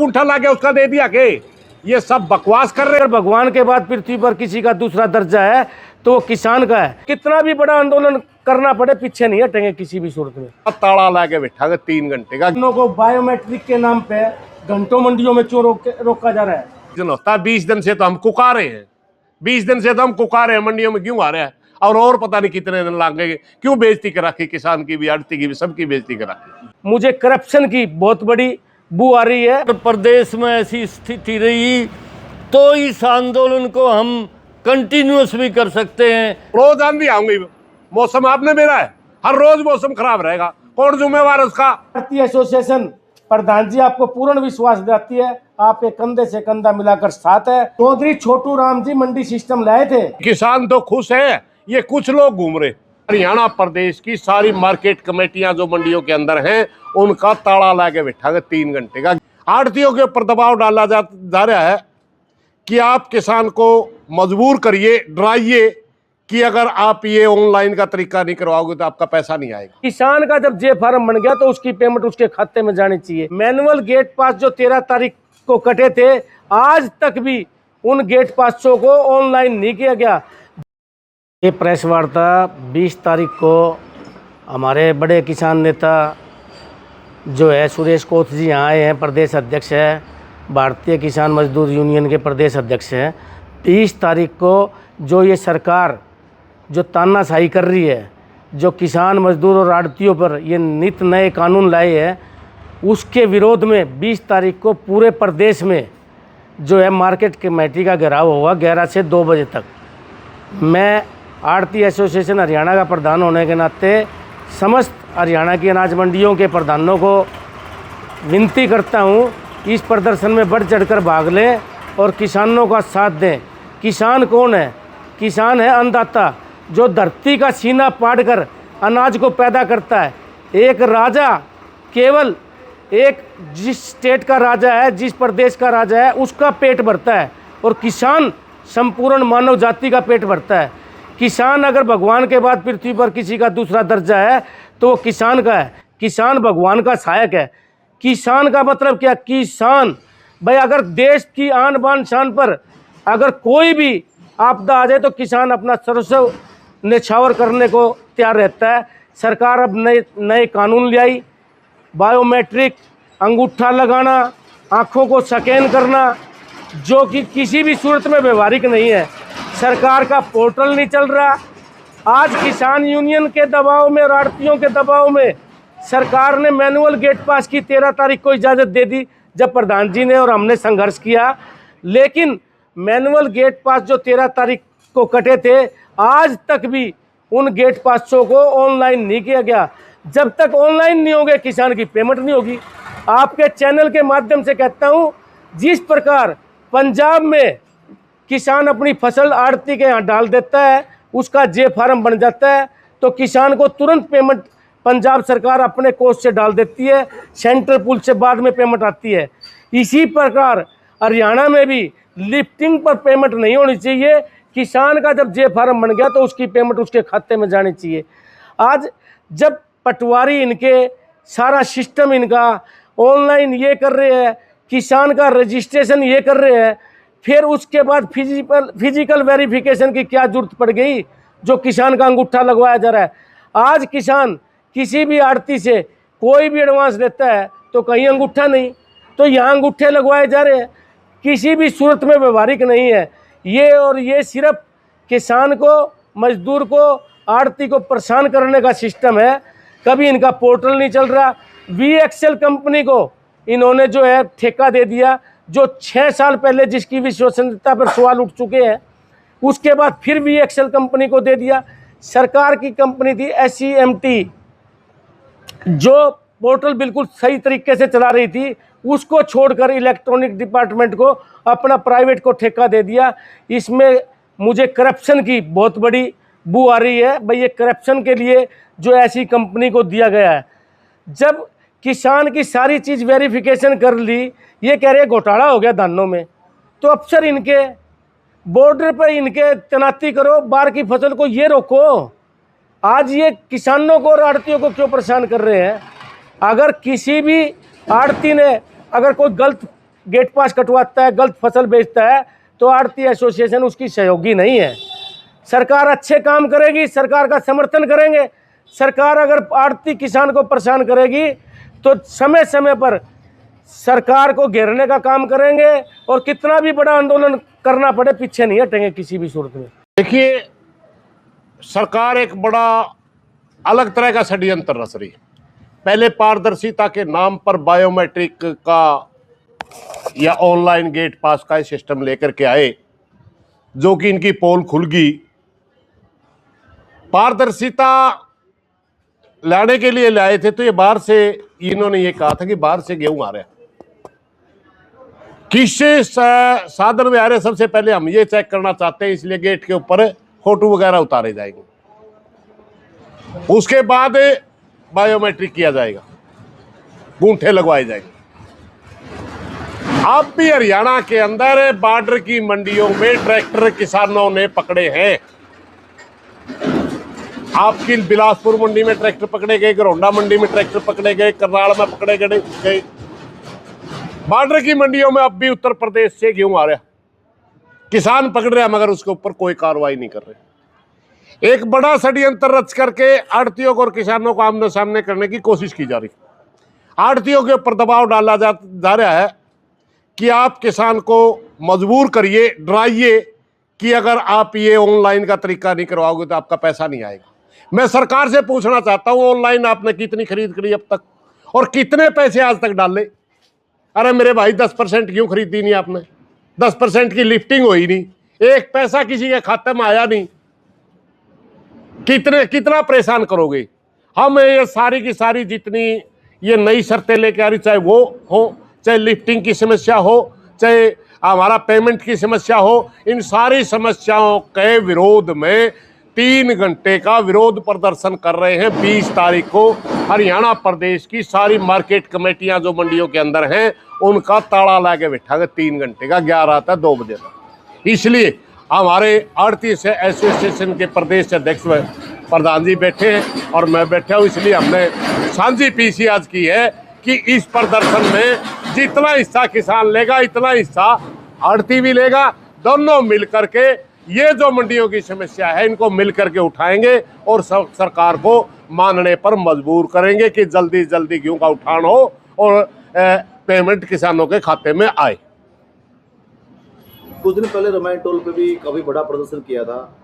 उठा ला के उसका दे दिया के ये सब बकवास कर रहे हैं। भगवान के बाद पृथ्वी पर किसी का दूसरा दर्जा है तो वो किसान का है। कितना भी बड़ा आंदोलन करना पड़े पीछे नहीं हटेंगे किसी भी सूरत में। ताला ला के बैठा 3 घंटे का। को बायोमेट्रिक के नाम पे घंटों मंडियों में क्यों रोका जा रहा है? 20 दिन से तो हम कुका रहे हैं, 20 दिन से तो हम कुका रहे हैं, मंडियों में क्यों आ रहा है? और पता नहीं कितने दिन लगेंगे। क्यों बेइज्जती कर रखी किसान की भी, आड़ती की भी, सबकी बेइज्जती कर रखी। मुझे करप्शन की बहुत बड़ी बू आ रही है। प्रदेश में ऐसी स्थिति रही तो इस आंदोलन को हम कंटिन्यूअस भी कर सकते हैं। रोज आंधी आऊंगी, मौसम आपने मेरा है, हर रोज मौसम खराब रहेगा, कौन जिम्मेवार उसका? भारतीय एसोसिएशन प्रधान जी आपको पूर्ण विश्वास दिलाती है, आप एक कंधे से कंधा मिलाकर साथ है। चौधरी छोटू राम जी मंडी सिस्टम लाए थे। किसान तो खुश है, ये कुछ लोग घूम रहे। हरियाणा प्रदेश की सारी मार्केट कमेटियां जो मंडियों के अंदर हैं, उनका ताला ला के बैठा 3 घंटे का। आड़तियों के ऊपर दबाव डाला जा रहा है कि आप किसान को मजबूर करिए, डराइए कि अगर आप ये ऑनलाइन का तरीका नहीं करवाओगे तो आपका पैसा नहीं आएगा। किसान का जब जे फार्म बन गया तो उसकी पेमेंट उसके खाते में जानी चाहिए। मैनुअल गेट पास जो 13 तारीख को कटे थे, आज तक भी उन गेट पासों को ऑनलाइन नहीं किया गया। ये प्रेस वार्ता 20 तारीख को हमारे बड़े किसान नेता जो है सुरेश कोथ जी यहाँ आए हैं, प्रदेश अध्यक्ष है, भारतीय किसान मजदूर यूनियन के प्रदेश अध्यक्ष हैं। 20 तारीख को जो ये सरकार जो तानाशाही कर रही है, जो किसान मजदूर और आड़तियों पर ये नित नए कानून लाए हैं, उसके विरोध में 20 तारीख को पूरे प्रदेश में जो है मार्केट कमेटी का घेराव होगा 11 से 2 बजे तक। मैं आड़ती एसोसिएशन हरियाणा का प्रधान होने के नाते समस्त हरियाणा की अनाज मंडियों के प्रधानों को विनती करता हूँ, इस प्रदर्शन में बढ़ चढ़कर भाग लें और किसानों का साथ दें। किसान कौन है? किसान है अन्नदाता, जो धरती का सीना पाड़ कर अनाज को पैदा करता है। एक राजा केवल एक जिस स्टेट का राजा है, जिस प्रदेश का राजा है, उसका पेट भरता है, और किसान संपूर्ण मानव जाति का पेट भरता है। किसान अगर भगवान के बाद पृथ्वी पर किसी का दूसरा दर्जा है तो वो किसान का है। किसान भगवान का सहायक है। किसान का मतलब क्या? किसान भाई, अगर देश की आन बान शान पर अगर कोई भी आपदा आ जाए तो किसान अपना सर्वस्व न्यौछावर करने को तैयार रहता है। सरकार अब नए कानून ले आई, बायोमेट्रिक, अंगूठा लगाना, आँखों को स्कैन करना, जो कि किसी भी सूरत में व्यवहारिक नहीं है। सरकार का पोर्टल नहीं चल रहा। आज किसान यूनियन के दबाव में और आड़तियों के दबाव में सरकार ने मैनुअल गेट पास की 13 तारीख को इजाज़त दे दी, जब प्रधान जी ने और हमने संघर्ष किया। लेकिन मैनुअल गेट पास जो 13 तारीख को कटे थे, आज तक भी उन गेट पासों को ऑनलाइन नहीं किया गया। जब तक ऑनलाइन नहीं होंगे किसान की पेमेंट नहीं होगी। आपके चैनल के माध्यम से कहता हूँ, जिस प्रकार पंजाब में किसान अपनी फसल आड़ती के यहाँ डाल देता है, उसका जे फार्म बन जाता है, तो किसान को तुरंत पेमेंट पंजाब सरकार अपने कोष से डाल देती है, सेंट्रल पूल से बाद में पेमेंट आती है। इसी प्रकार हरियाणा में भी लिफ्टिंग पर पेमेंट नहीं होनी चाहिए। किसान का जब जे फार्म बन गया तो उसकी पेमेंट उसके खाते में जानी चाहिए। आज जब पटवारी इनके सारा सिस्टम इनका ऑनलाइन ये कर रहे हैं, किसान का रजिस्ट्रेशन ये कर रहे हैं, फिर उसके बाद फिजिकल वेरिफिकेशन की क्या जरूरत पड़ गई, जो किसान का अंगूठा लगवाया जा रहा है। आज किसान किसी भी आड़ती से कोई भी एडवांस देता है तो कहीं अंगूठा नहीं, तो यहाँ अंगूठे लगवाए जा रहे हैं। किसी भी सूरत में व्यवहारिक नहीं है ये, और ये सिर्फ किसान को, मजदूर को, आड़ती को परेशान करने का सिस्टम है। कभी इनका पोर्टल नहीं चल रहा। VXL कंपनी को इन्होंने जो है ठेका दे दिया, जो 6 साल पहले जिसकी विश्वसनीयता पर सवाल उठ चुके हैं, उसके बाद फिर VXL कंपनी को दे दिया। सरकार की कंपनी थी SEMT, जो पोर्टल बिल्कुल सही तरीके से चला रही थी, उसको छोड़कर इलेक्ट्रॉनिक डिपार्टमेंट को अपना प्राइवेट को ठेका दे दिया। इसमें मुझे करप्शन की बहुत बड़ी बू आ रही है। भाई, ये करप्शन के लिए जो ऐसी कंपनी को दिया गया है। जब किसान की सारी चीज़ वेरिफिकेशन कर ली, ये कह रहे घोटाला हो गया धानों में, तो अफसर इनके बॉर्डर पर इनके तैनाती करो, बाहर की फसल को ये रोको। आज ये किसानों को और आड़तियों को क्यों परेशान कर रहे हैं? अगर किसी भी आड़ती ने अगर कोई गलत गेट पास कटवाता है, गलत फसल बेचता है, तो आड़ती एसोसिएशन उसकी सहयोगी नहीं है। सरकार अच्छे काम करेगी, सरकार का समर्थन करेंगे। सरकार अगर आड़ती किसान को परेशान करेगी तो समय समय पर सरकार को घेरने का काम करेंगे, और कितना भी बड़ा आंदोलन करना पड़े पीछे नहीं हटेंगे किसी भी सूरत में। देखिए, सरकार एक बड़ा अलग तरह का षड्यंत्र रच रही है। पहले पारदर्शिता के नाम पर बायोमेट्रिक का या ऑनलाइन गेट पास का सिस्टम लेकर के आए, जो कि इनकी पोल खुल गई। पारदर्शिता लाने के लिए लाए थे तो ये बाहर से, इन्होंने ये कहा था कि बाहर से गेहूं आ रहा है, किस साधन में आ रहे, सबसे पहले हम ये चेक करना चाहते हैं, इसलिए गेट के ऊपर फोटो वगैरह उतारे जाएंगे, उसके बाद बायोमेट्रिक किया जाएगा, गूंठे लगवाए जाएंगे। अब भी हरियाणा के अंदर बॉर्डर की मंडियों में ट्रैक्टर किसानों ने पकड़े हैं। आपकी बिलासपुर मंडी में ट्रैक्टर पकड़े गए, गरौंडा मंडी में ट्रैक्टर पकड़े गए, करनाल में पकड़े गए। बॉर्डर की मंडियों में अब भी उत्तर प्रदेश से गेहूं आ रहा, किसान पकड़ रहे हैं, मगर उसके ऊपर कोई कार्रवाई नहीं कर रहे। एक बड़ा षड्यंत्र रच करके आड़तियों को और किसानों को आमने सामने करने की कोशिश की जा रही। आड़तियों के ऊपर दबाव डाला जा रहा है कि आप किसान को मजबूर करिए, डराइए कि अगर आप ये ऑनलाइन का तरीका नहीं करवाओगे तो आपका पैसा नहीं आएगा। मैं सरकार से पूछना चाहता हूं, ऑनलाइन आपने कितनी खरीद करी अब तक, और कितने पैसे आज तक डाले? अरे मेरे भाई, 10% क्यों खरीदी नहीं आपने? 10% की लिफ्टिंग हुई नहीं, एक पैसा किसी के खाते में आया नहीं। कितना परेशान करोगे? हम ये सारी की सारी जितनी ये नई शर्तें लेके आ रही, चाहे वो हो, चाहे लिफ्टिंग की समस्या हो, चाहे हमारा पेमेंट की समस्या हो, इन सारी समस्याओं के विरोध में 3 घंटे का विरोध प्रदर्शन कर रहे हैं। 20 तारीख को हरियाणा प्रदेश की सारी मार्केट कमेटियां जो मंडियों के अंदर हैं, उनका ताला लगा बैठा 3 घंटे का, 11 था 2 बजे तक। इसलिए हमारे आड़ती एसोसिएशन के प्रदेश अध्यक्ष प्रधान जी बैठे हैं और मैं बैठा हूँ, इसलिए हमने सांझी पीसी आज की है कि इस प्रदर्शन में जितना हिस्सा किसान लेगा, इतना हिस्सा आड़ती भी लेगा। दोनों मिल करके ये जो मंडियों की समस्या है, इनको मिल करके उठाएंगे और सरकार को मानने पर मजबूर करेंगे कि जल्दी जल्दी गेहूं का उठान हो और पेमेंट किसानों के खाते में आए। कुछ दिन पहले रामायण टोल पे भी काफी बड़ा प्रदर्शन किया था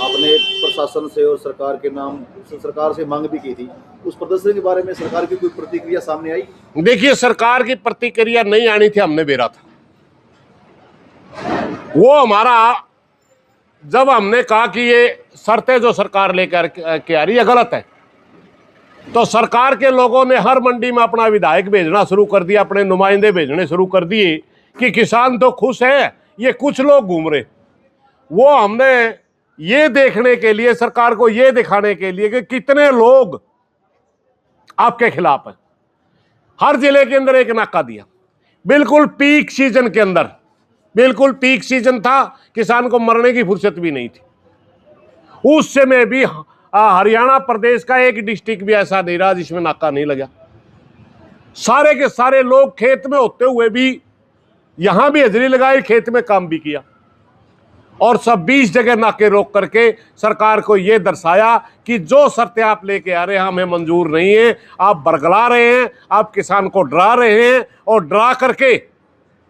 आपने, प्रशासन से और सरकार के नाम, सरकार से मांग भी की थी। उस प्रदर्शन के बारे में सरकार की कोई प्रतिक्रिया सामने आई? देखिए, सरकार की प्रतिक्रिया नहीं आनी थी, हमने बेरा था। वो हमारा, जब हमने कहा कि ये शर्तें जो सरकार लेकर के आ रही है गलत है, तो सरकार के लोगों ने हर मंडी में अपना विधायक भेजना शुरू कर दिया, अपने नुमाइंदे भेजने शुरू कर दिए कि किसान तो खुश है, ये कुछ लोग घूम रहे। वो हमने ये देखने के लिए, सरकार को ये दिखाने के लिए कि कितने लोग आपके खिलाफ है, हर जिले के अंदर एक नाका दिया। बिल्कुल पीक सीजन के अंदर, बिल्कुल पीक सीजन था, किसान को मरने की फुर्सत भी नहीं थी। उस समय भी हरियाणा प्रदेश का एक डिस्ट्रिक्ट भी ऐसा नहीं रहा जिसमें नाका नहीं लगा। सारे के सारे लोग खेत में होते हुए भी यहां भी हाजिरी लगाई, खेत में काम भी किया, और सब 20 जगह नाके रोक करके सरकार को यह दर्शाया कि जो शर्तें आप लेके आ रहे हैं हमें मंजूर नहीं है, आप बरगला रहे हैं, आप किसान को डरा रहे हैं। और डरा करके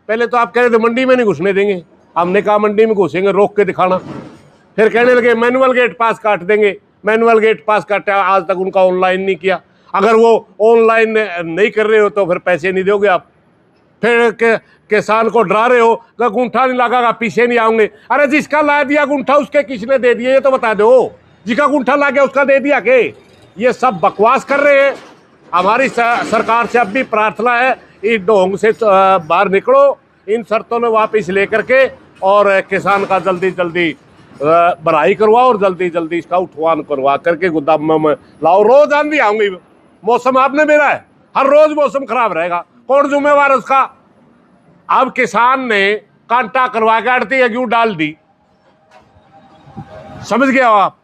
पहले तो आप कह रहे थे मंडी में नहीं घुसने देंगे, हमने कहा मंडी में घुसेंगे, रोक के दिखाना। फिर कहने लगे मैनुअल गेट पास काट देंगे, मैनुअल गेट पास काटा, आज तक उनका ऑनलाइन नहीं किया। अगर वो ऑनलाइन नहीं कर रहे हो तो फिर पैसे नहीं दोगे आप। फिर किसान को डरा रहे हो कि गुंठा नहीं लगागा, पीछे नहीं आऊंगे। अरे जिसका ला दिया गुंठा उसके किसने दे दिया ये तो बता दो, जिसका गुंठा ला गया उसका दे दिया के? ये सब बकवास कर रहे हैं। हमारी सरकार से अब भी प्रार्थना है, इस ढोंग से बाहर निकलो, इन शर्तों में वापस लेकर के, और किसान का जल्दी जल्दी भराई करवाओ और जल्दी जल्दी इसका उठवान करवा करके गोदाम में लाओ। रोज आंधी आऊंगी, मौसम आपने मेरा है, हर रोज मौसम खराब रहेगा, कौन जिम्मेवार है उसका? अब किसान ने कांटा करवा के आड़ती है क्यों डाल दी, समझ गया हो आप?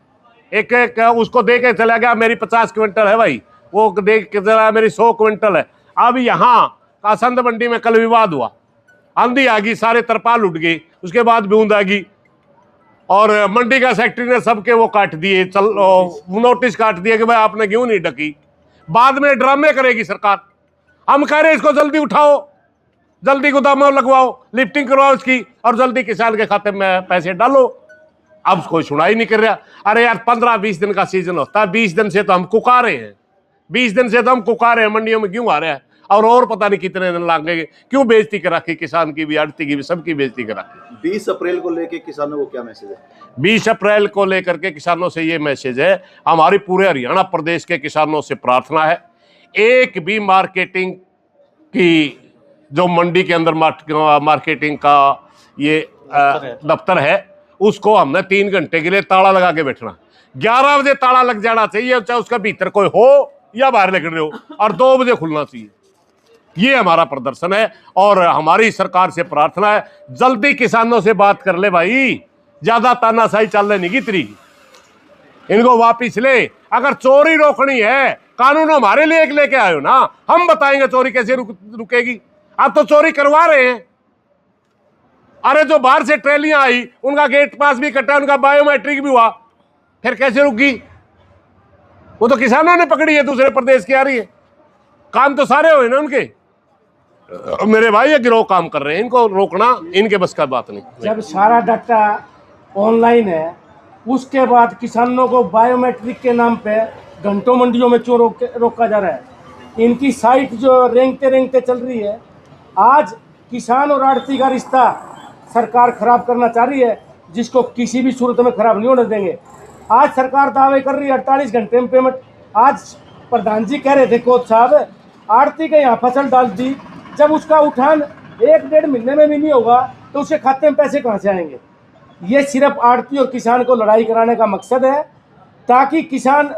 एक उसको दे के चला गया, मेरी 50 क्विंटल है भाई, वो देख के चला मेरी 100 क्विंटल है। अब यहाँ कासंद मंडी में कल विवाद हुआ, आंधी आ गई, सारे तरपाल उठ गए, उसके बाद बूंद आ गई और मंडी का सेक्रेटरी ने सबके वो काट दिए, नोटिस काट दिए कि भाई आपने क्यों नहीं ढकी। बाद में ड्रामे करेगी सरकार। हम कह रहे हैं इसको जल्दी उठाओ, जल्दी गोदामों लगवाओ, लिफ्टिंग करवाओ इसकी और जल्दी किसान के खाते में पैसे डालो। अब कोई सुनाई नहीं कर रहा। अरे यार 15-20 दिन का सीजन होता है, 20 दिन से तो हम कुका रहे हैं, 20 दिन से तो हम कुका रहे हैं, मंडियों में क्यों आ रहा है और पता नहीं कितने दिन लगेंगे। क्यों बेइज्जती करा के, किसान की भी, आड़ती की भी, सबकी बेइज्जती करा के। 20 अप्रैल को लेके किसानों को क्या मैसेज है? 20 अप्रैल को लेकर के किसानों से ये मैसेज है, हमारी पूरे हरियाणा प्रदेश के किसानों से प्रार्थना है, एक भी मार्केटिंग की जो मंडी के अंदर मार्केटिंग का ये दफ्तर है, उसको हमने 3 घंटे के लिए ताला लगा के बैठना। 11 बजे ताला लग जाना चाहिए, चाहे उसका भीतर कोई हो या बाहर निकल रहे हो, और 2 बजे खुलना चाहिए। ये हमारा प्रदर्शन है और हमारी सरकार से प्रार्थना है, जल्दी किसानों से बात कर ले भाई, ज्यादा तानाशाही चलने नहीं की तरी, इनको वापिस ले। अगर चोरी रोकनी है, कानून हमारे लिए एक लेके आयो ना, हम बताएंगे चोरी कैसे रुकेगी। आप तो चोरी करवा रहे हैं। अरे जो बाहर से ट्रेलियां आई, उनका गेट पास भी कटा, उनका बायोमेट्रिक भी हुआ, फिर कैसे रुकी? वो तो किसानों ने पकड़ी है, दूसरे प्रदेश की आ रही है। काम तो सारे हुए ना उनके। मेरे भाई ये गिरोह काम कर रहे हैं, इनको रोकना इनके बस का बात नहीं। जब सारा डाटा ऑनलाइन है, उसके बाद किसानों को बायोमेट्रिक के नाम पे घंटों मंडियों में क्यों रोका जा रहा है? इनकी साइट जो रेंगते रेंगते चल रही है। आज किसान और आड़ती का रिश्ता सरकार खराब करना चाह रही है, जिसको किसी भी सूरत में खराब नहीं होने देंगे। आज सरकार दावे कर रही है 48 घंटे में पेमेंट। आज प्रधान जी कह रहे थे कोच साहब, आड़ती के यहाँ फसल डाल दी, जब उसका उठान 1-1.5 महीने में भी नहीं होगा तो उसके खाते में पैसे कहाँ से आएंगे? ये सिर्फ आड़ती और किसान को लड़ाई कराने का मकसद है, ताकि किसान,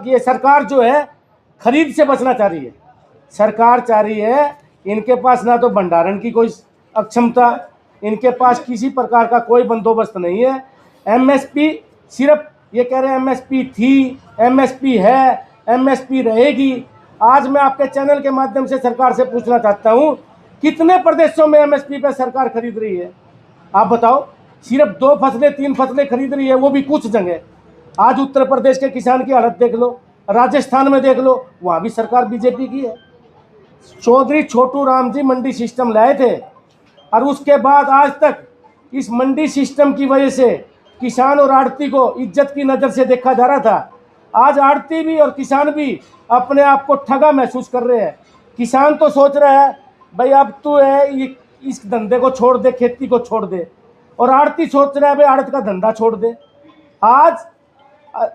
ये सरकार जो है खरीद से बचना चाह रही है। सरकार चाह रही है, इनके पास ना तो भंडारण की कोई अक्षमता, इनके पास किसी प्रकार का कोई बंदोबस्त नहीं है। एमएसपी सिर्फ ये कह रहे हैं एमएसपी थी, एमएसपी है, एमएसपी रहेगी। आज मैं आपके चैनल के माध्यम से सरकार से पूछना चाहता हूं, कितने प्रदेशों में एमएसपी पे सरकार खरीद रही है? आप बताओ। सिर्फ 2 फसलें 3 फसलें खरीद रही है, वो भी कुछ जगह। आज उत्तर प्रदेश के किसान की हालत देख लो, राजस्थान में देख लो, वहाँ भी सरकार बीजेपी की है। चौधरी छोटू राम जी मंडी सिस्टम लाए थे और उसके बाद आज तक इस मंडी सिस्टम की वजह से किसान और आड़ती को इज्जत की नज़र से देखा जा रहा था। आज आड़ती भी और किसान भी अपने आप को ठगा महसूस कर रहे हैं। किसान तो सोच रहा है भाई अब तो है ये इस धंधे को छोड़ दे, खेती को छोड़ दे, और आड़ती सोच रहा है भाई आड़त का धंधा छोड़ दे। आज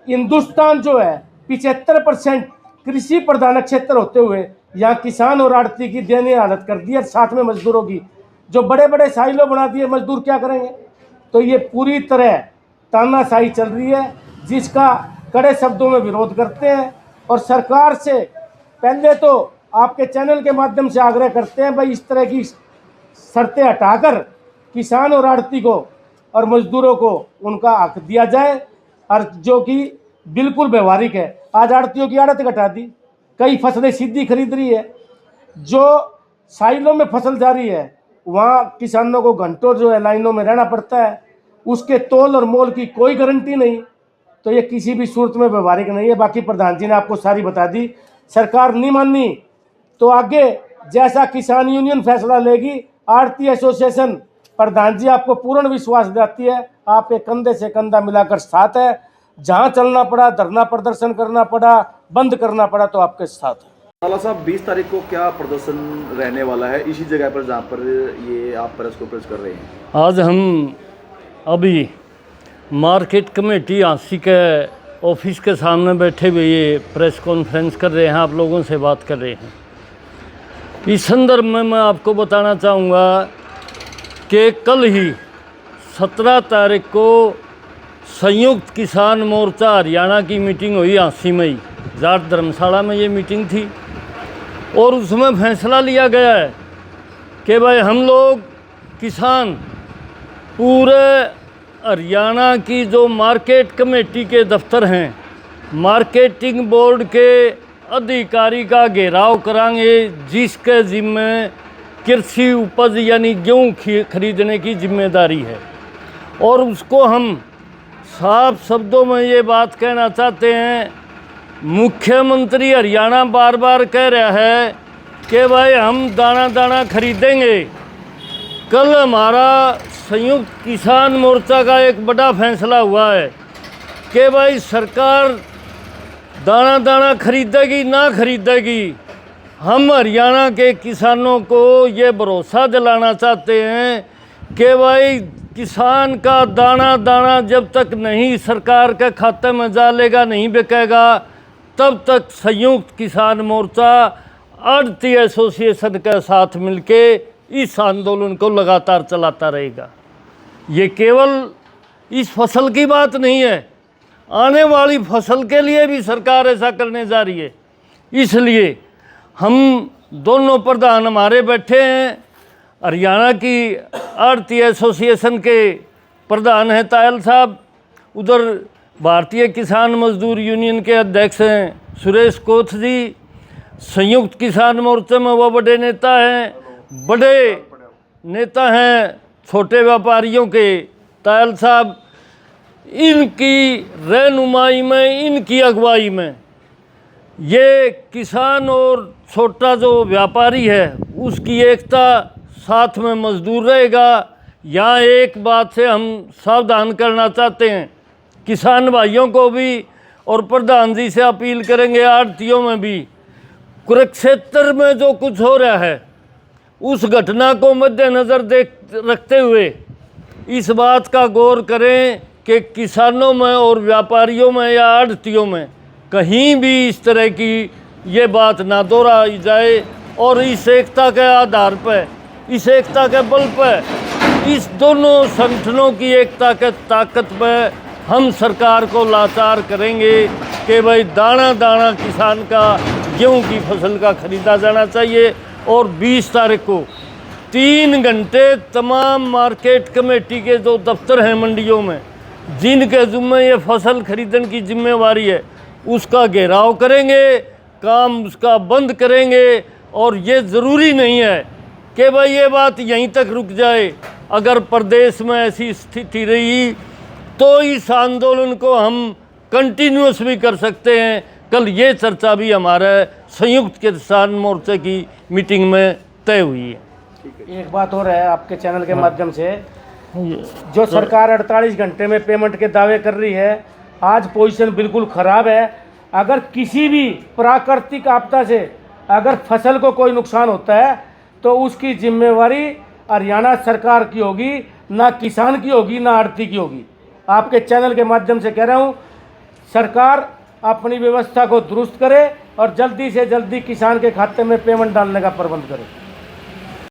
हिंदुस्तान जो है 75% कृषि प्रधान क्षेत्र होते हुए यहाँ किसान और आड़ती की दयनीय हालत कर दी है, साथ में मजदूरों की जो बड़े बड़े साइलो बना दिए। मजदूर क्या करेंगे? तो ये पूरी तरह तानाशाही चल रही है, जिसका कड़े शब्दों में विरोध करते हैं और सरकार से पहले तो आपके चैनल के माध्यम से आग्रह करते हैं भाई इस तरह की शर्तें हटाकर किसान और आड़ती को और मजदूरों को उनका हक दिया जाए, और जो कि बिल्कुल व्यवहारिक है। आज आड़तियों की आड़त घटा दी, कई फसलें सीधी खरीद रही है। जो साइलों में फसल जा रही है वहाँ किसानों को घंटों जो है लाइनों में रहना पड़ता है, उसके तोल और मोल की कोई गारंटी नहीं। तो ये किसी भी सूरत में व्यवहारिक नहीं है। बाकी प्रधान जी ने आपको सारी बता दी। सरकार नहीं मानी तो आगे जैसा किसान यूनियन फैसला लेगी, आड़ती एसोसिएशन, प्रधान जी आपको पूर्ण विश्वास दिलाती है, आपके कंधे से कंधा मिलाकर साथ है। जहाँ चलना पड़ा, धरना प्रदर्शन करना पड़ा, बंद करना पड़ा, तो आपके साथ है। ताला साहब 20 तारीख को क्या प्रदर्शन रहने वाला है इसी जगह पर जहाँ पर ये आप प्रेस कॉन्फ्रेंस कर रहे हैं? आज हम अभी मार्केट कमेटी आंसी के ऑफिस के सामने बैठे हुए ये प्रेस कॉन्फ्रेंस कर रहे हैं, आप लोगों से बात कर रहे हैं। इस संदर्भ में मैं आपको बताना चाहूँगा कि कल ही 17 तारीख को संयुक्त किसान मोर्चा हरियाणा की मीटिंग हुई आंसी में, जाट धर्मशाला में ये मीटिंग थी, और उसमें फैसला लिया गया है कि भाई हम लोग किसान पूरे हरियाणा की जो मार्केट कमेटी के दफ्तर हैं, मार्केटिंग बोर्ड के अधिकारी का घेराव कराएंगे, जिसके जिम्मे कृषि उपज यानी गेहूँ खरीदने की जिम्मेदारी है। और उसको हम साफ शब्दों में ये बात कहना चाहते हैं, मुख्यमंत्री हरियाणा बार बार कह रहा है कि भाई हम दाना दाना खरीदेंगे। कल हमारा संयुक्त किसान मोर्चा का एक बड़ा फैसला हुआ है कि भाई सरकार दाना दाना खरीदेगी ना खरीदेगी, हम हरियाणा के किसानों को ये भरोसा दिलाना चाहते हैं कि भाई किसान का दाना दाना जब तक नहीं सरकार के खाते में डालेगा, नहीं बिकेगा, तब तक संयुक्त किसान मोर्चा आढ़ती एसोसिएशन के साथ मिलके इस आंदोलन को लगातार चलाता रहेगा। ये केवल इस फसल की बात नहीं है, आने वाली फसल के लिए भी सरकार ऐसा करने जा रही है। इसलिए हम दोनों प्रधान हमारे बैठे हैं, हरियाणा की आढ़ती एसोसिएशन के प्रधान हैं तायल साहब, उधर भारतीय किसान मजदूर यूनियन के अध्यक्ष हैं सुरेश कोथ जी, संयुक्त किसान मोर्चे में वो बड़े नेता हैं, बड़े नेता हैं छोटे व्यापारियों के तायल साहब। इनकी रहनुमाई में, इनकी अगुवाई में ये किसान और छोटा जो व्यापारी है उसकी एकता, साथ में मजदूर रहेगा। यहाँ एक बात से हम सावधान करना चाहते हैं, किसान भाइयों को भी और प्रधान जी से अपील करेंगे, आढ़तियों में भी, कुरुक्षेत्र में जो कुछ हो रहा है उस घटना को मद्देनज़र रखते हुए इस बात का गौर करें कि किसानों में और व्यापारियों में या आढ़तियों में कहीं भी इस तरह की ये बात ना दोहराई जाए। और इस एकता के आधार पर, इस एकता के बल पर, इस दोनों संगठनों की एकता के ताकत पर हम सरकार को लाचार करेंगे कि भाई दाना दाना किसान का गेहूं की फसल का खरीदा जाना चाहिए। और 20 तारीख को 3 घंटे तमाम मार्केट कमेटी के जो दफ्तर हैं मंडियों में, जिनके ज़िम्मे ये फसल खरीदने की जिम्मेवारी है, उसका घेराव करेंगे, काम उसका बंद करेंगे। और ये ज़रूरी नहीं है कि भाई ये बात यहीं तक रुक जाए। अगर प्रदेश में ऐसी स्थिति रही तो इस आंदोलन को हम कंटिन्यूस भी कर सकते हैं। कल ये चर्चा भी हमारे संयुक्त किसान मोर्चे की मीटिंग में तय हुई है। एक बात और है आपके चैनल के माध्यम से, जो सरकार 48 घंटे में पेमेंट के दावे कर रही है, आज पोजीशन बिल्कुल ख़राब है। अगर किसी भी प्राकृतिक आपदा से अगर फसल को कोई नुकसान होता है तो उसकी जिम्मेवारी हरियाणा सरकार की होगी, ना किसान की होगी, ना आढ़ती की होगी। आपके चैनल के माध्यम से कह रहा हूँ, सरकार अपनी व्यवस्था को दुरुस्त करे और जल्दी से जल्दी किसान के खाते में पेमेंट डालने का प्रबंध करे।